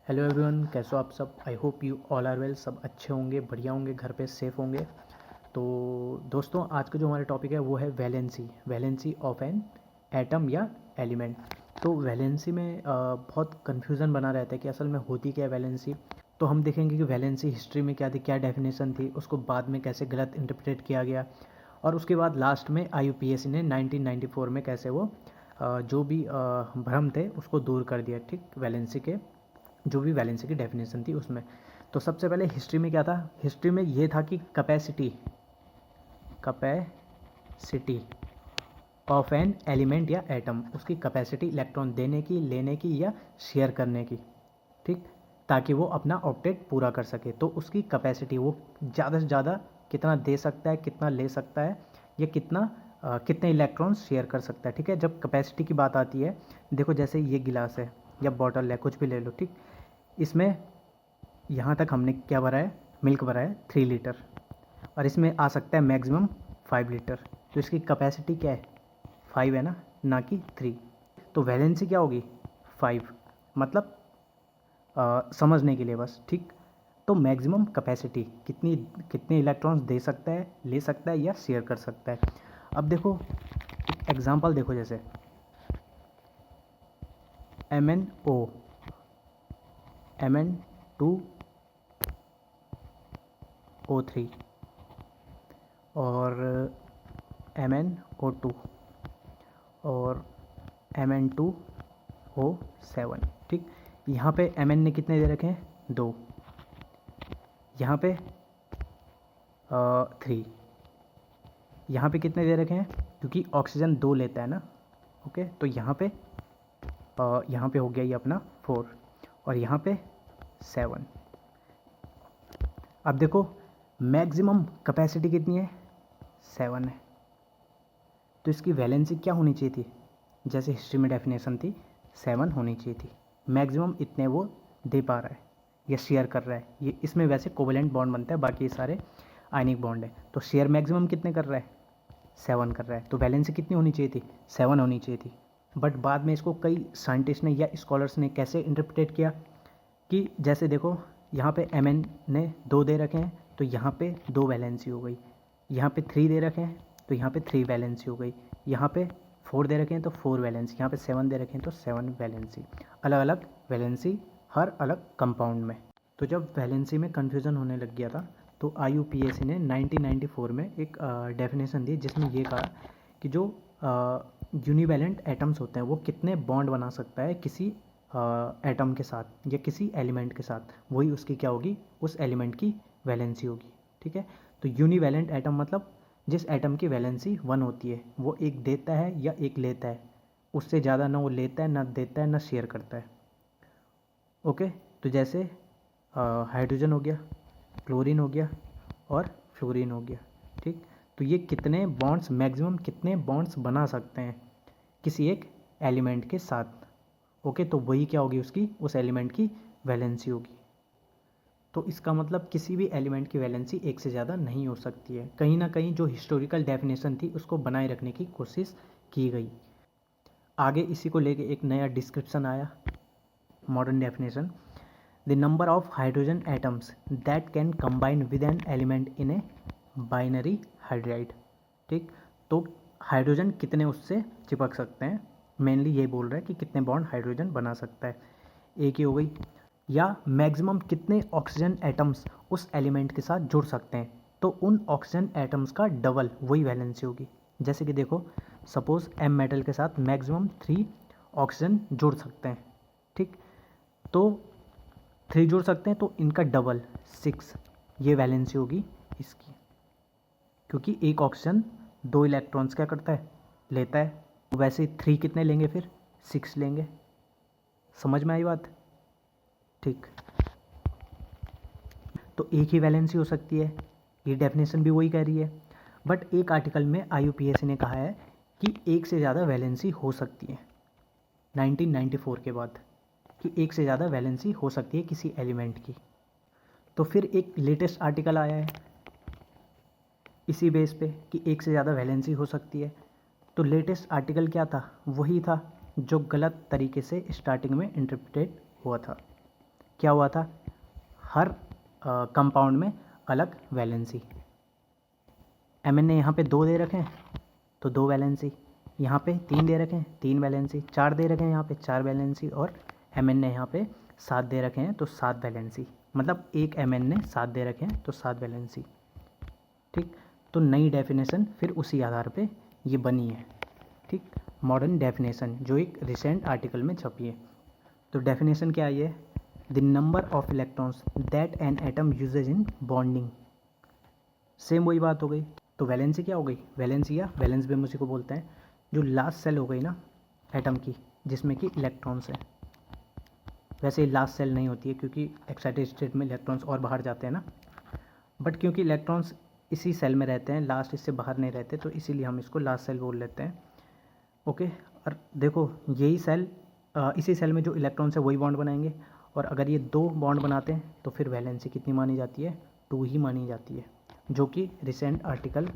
Hello everyone, कैसे हो आप सब। I hope you all are well. सब अच्छे होंगे, बढ़िया होंगे, घर पे सेफ होंगे। तो दोस्तों, आज का जो हमारा टॉपिक है वो है वैलेंसी ऑफ एन एटम या एलिमेंट। तो वैलेंसी में बहुत कन्फ्यूज़न बना रहता है कि असल में होती क्या है वैलेंसी। तो हम देखेंगे कि वैलेंसी हिस्ट्री में क्या थी, क्या डेफिनेशन थी, उसको बाद में कैसे गलत इंटरप्रेट किया गया, और उसके बाद लास्ट में IUPAC ने 1994 में कैसे वो जो भी भ्रम थे उसको दूर कर दिया। ठीक, वैलेंसी के जो भी वैलेंसी की डेफिनेशन थी उसमें। तो सबसे पहले हिस्ट्री में क्या था, हिस्ट्री में ये था कि कैपेसिटी ऑफ एन एलिमेंट या एटम, उसकी कैपेसिटी इलेक्ट्रॉन देने की, लेने की या शेयर करने की। ठीक, ताकि वो अपना ऑप्टेट पूरा कर सके। तो उसकी कैपेसिटी, वो ज़्यादा से ज़्यादा कितना दे सकता है, कितना ले सकता है, या कितने इलेक्ट्रॉन्स शेयर कर सकता है। ठीक है, जब कैपेसिटी की बात आती है, देखो जैसे ये गिलास है या बॉटल है, कुछ भी ले लो। ठीक, इसमें यहाँ तक हमने क्या भरा है, मिल्क भरा है 3 लीटर, और इसमें आ सकता है मैक्सिमम 5 लीटर। तो इसकी कैपेसिटी क्या है, 5 है ना कि 3। तो वैलेंसी क्या होगी, 5। मतलब समझने के लिए बस। ठीक, तो मैक्सिमम कैपेसिटी कितने इलेक्ट्रॉन्स दे सकता है, ले सकता है या शेयर कर सकता है। अब देखो एग्जांपल, देखो जैसे MnO, Mn2O3 और MnO2 और Mn2O7। ठीक, यहाँ पे Mn ने कितने दे रखे हैं, 2, यहाँ पे 3, यहाँ पे कितने दे रखे हैं, क्योंकि ऑक्सीजन 2 लेता है ना। ओके, तो यहाँ पे हो गया ये अपना 4, और यहाँ पे 7। अब देखो मैक्सिमम कैपेसिटी कितनी है, 7 है। तो इसकी वैलेंसी क्या होनी चाहिए थी, जैसे हिस्ट्री में डेफिनेशन थी 7 होनी चाहिए थी। मैक्सिमम इतने वो दे पा रहा है या शेयर कर रहा है। ये इसमें वैसे कोवेलेंट बॉन्ड बनता है, बाकी ये सारे आयनिक बॉन्ड है। तो शेयर मैक्सिमम कितने कर रहा है, 7 कर रहा है। तो वैलेंसी कितनी होनी चाहिए थी, 7 होनी चाहिए थी। बट बाद में इसको कई साइंटिस्ट ने या स्कॉलर्स ने कैसे इंटरप्रेट किया कि जैसे देखो यहाँ पे Mn ने 2 दे रखे हैं, तो यहाँ पे 2 वैलेंसी हो गई। यहाँ पे 3 दे रखे हैं, तो यहाँ पे 3 वैलेंसी हो गई। यहाँ पे 4 दे रखे हैं तो 4 वैलेंसी, यहाँ पे 7 दे रखे हैं तो 7 वैलेंसी। अलग अलग वैलेंसी हर अलग कंपाउंड में। तो जब वैलेंसी में कन्फ्यूज़न होने लग गया था, तो IUPAC ने 1994 में एक डेफिनेशन दी, जिसमें ये कहा कि जो यूनिवैलेंट एटम्स होते हैं वो कितने बॉन्ड बना सकता है किसी एटम के साथ या किसी एलिमेंट के साथ, वही उसकी क्या होगी, उस एलिमेंट की वैलेंसी होगी। ठीक है, तो यूनिवैलेंट एटम मतलब जिस एटम की वैलेंसी 1 होती है, वो एक देता है या एक लेता है, उससे ज़्यादा ना वो लेता है, ना देता है, ना शेयर करता है। ओके, तो जैसे हाइड्रोजन हो गया, क्लोरीन हो गया और फ्लोरीन हो गया। ठीक, तो ये कितने बॉन्ड्स, मैक्सिमम कितने बॉन्ड्स बना सकते हैं किसी एक एलिमेंट के साथ। ओके, तो वही क्या होगी, उसकी उस एलिमेंट की वैलेंसी होगी। तो इसका मतलब किसी भी एलिमेंट की वैलेंसी एक से ज़्यादा नहीं हो सकती है। कहीं ना कहीं जो हिस्टोरिकल डेफिनेशन थी उसको बनाए रखने की कोशिश की गई। आगे इसी को लेके एक नया डिस्क्रिप्शन आया, modern definition: the number of hydrogen atoms that can combine with an element in a binary hydride. ठीक, तो हाइड्रोजन कितने उससे चिपक सकते हैं, मेनली ये बोल रहा है कि कितने बॉन्ड हाइड्रोजन बना सकता है, एक ही हो गई। या मैक्सिमम कितने ऑक्सीजन एटम्स उस एलिमेंट के साथ जुड़ सकते हैं, तो उन ऑक्सीजन एटम्स का डबल, वही वैलेंसी होगी। जैसे कि देखो सपोज M मेटल के साथ मैक्सिमम 3 ऑक्सीजन जुड़ सकते हैं। ठीक, तो 3 जुड़ सकते हैं, तो इनका डबल 6, ये वैलेंसी होगी इसकी, क्योंकि एक ऑक्सीजन 2 इलेक्ट्रॉन्स क्या करता है, लेता है। वैसे 3 कितने लेंगे, फिर 6 लेंगे। समझ में आई बात। ठीक, तो एक ही वैलेंसी हो सकती है, ये डेफिनेशन भी वही कह रही है। बट एक आर्टिकल में IUPAC ने कहा है कि एक से ज़्यादा वैलेंसी हो सकती है 1994 के बाद, कि एक से ज़्यादा वैलेंसी हो सकती है किसी एलिमेंट की। तो फिर एक लेटेस्ट आर्टिकल आया है इसी बेस पे कि एक से ज़्यादा वैलेंसी हो सकती है। तो लेटेस्ट आर्टिकल क्या था, वही था जो गलत तरीके से स्टार्टिंग में इंटरप्रेट हुआ था। क्या हुआ था, हर कंपाउंड में अलग वैलेंसी। MN यहाँ पे 2 दे रखे हैं तो 2 वैलेंसी, यहाँ पे 3 दे रखे हैं 3 वैलेंसी, 4 दे रखे हैं यहाँ पे 4 वैलेंसी, और MN ने यहाँ पे 7 दे रखे हैं तो 7 वैलेंसी। मतलब एक MN ने 7 दे रखे हैं तो 7 वैलेंसी। ठीक, तो नई डेफिनेशन फिर उसी आधार पे ये बनी है। ठीक, मॉडर्न डेफिनेशन जो एक रिसेंट आर्टिकल में छपी है। तो डेफिनेशन क्या है, the number of electrons that an atom uses in bonding. Same वही बात हो गई। तो वैलेंसी क्या हो गई, वैलेंसी या वैलेंस बीम उसी को बोलते हैं, जो लास्ट सेल हो गई ना एटम की जिसमें कि इलेक्ट्रॉन्स हैं। वैसे लास्ट सेल नहीं होती है क्योंकि एक्साइटेड स्टेट में इलेक्ट्रॉन्स और बाहर जाते हैं ना, बट क्योंकि इलेक्ट्रॉन्स इसी सेल में रहते हैं, लास्ट इससे बाहर नहीं रहते, तो इसीलिए हम इसको लास्ट सेल बोल लेते हैं। ओके, और देखो यही सेल, इसी सेल में जो इलेक्ट्रॉन्स है वही बॉन्ड बनाएंगे, और अगर ये 2 बॉन्ड बनाते हैं तो फिर वैलेंसी कितनी मानी जाती है, 2 ही मानी जाती है, जो कि रिसेंट आर्टिकल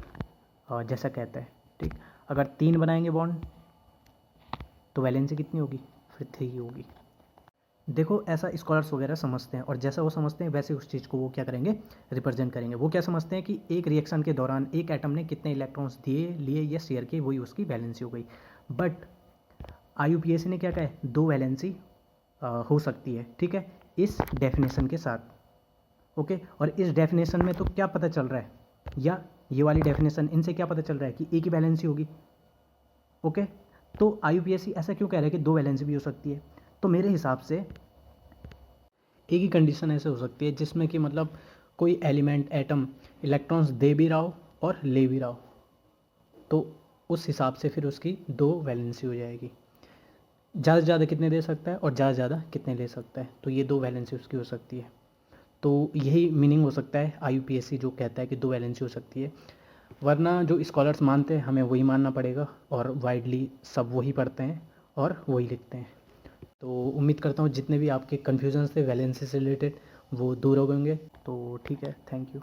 जैसा कहता है। ठीक, अगर 3 बनाएंगे बॉन्ड तो वैलेंसी कितनी होगी, फिर 3 होगी। देखो ऐसा स्कॉलर्स वगैरह समझते हैं, और जैसा वो समझते हैं वैसे उस चीज़ को वो क्या करेंगे, रिप्रेजेंट करेंगे। वो क्या समझते हैं कि एक रिएक्शन के दौरान एक एटम ने कितने इलेक्ट्रॉन्स दिए, लिए या शेयर किए, वही उसकी वैलेंसी हो गई। बट IUPAC ने क्या कहा है, 2 वैलेंसी हो सकती है। ठीक है, इस डेफिनेशन के साथ। ओके, और इस डेफिनेशन में तो क्या पता चल रहा है, या ये वाली डेफिनेशन, इनसे क्या पता चल रहा है कि एक ही वैलेंसी होगी। ओके, तो IUPAC ऐसा क्यों कह रहा है कि 2 वैलेंसी भी हो सकती है। तो मेरे हिसाब से एक ही कंडीशन ऐसे हो सकती है जिसमें कि मतलब कोई एलिमेंट एटम इलेक्ट्रॉन्स दे भी रहा हो और ले भी रहा हो, तो उस हिसाब से फिर उसकी 2 वैलेंसी हो जाएगी। ज़्यादा से ज़्यादा कितने दे सकता है और ज़्यादा से ज़्यादा कितने ले सकता है, तो ये 2 वैलेंसी उसकी हो सकती है। तो यही मीनिंग हो सकता है IUPAC जो कहता है कि 2 वैलेंसी हो सकती है। वरना जो स्कॉलर्स मानते हैं हमें वही मानना पड़ेगा, और वाइडली सब वही पढ़ते हैं और वही लिखते हैं। तो उम्मीद करता हूँ जितने भी आपके कन्फ्यूजन्स थे वैलेंसी से रिलेटेड वो दूर हो गए होंगे। तो ठीक है, थैंक यू।